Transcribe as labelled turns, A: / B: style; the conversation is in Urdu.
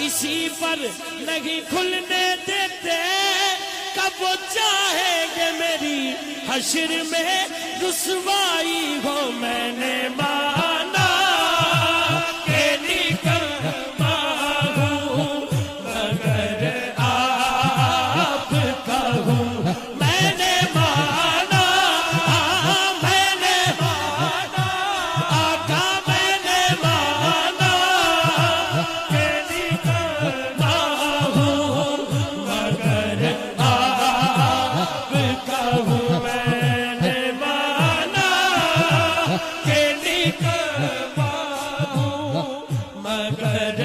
A: کسی پر نہیں کھلنے دیتے، کب وہ چاہیں گے میری حشر میں رسوائی ہو، میں نے مانا کہ نکلتا ہوں مگر آپ کا ہوں، میں نے مانا آقا، میں نے مانا کہ نکلتا ہوں مگر آپ کا ہوں، میں نے مانا کہ نکلتا ہوں مگر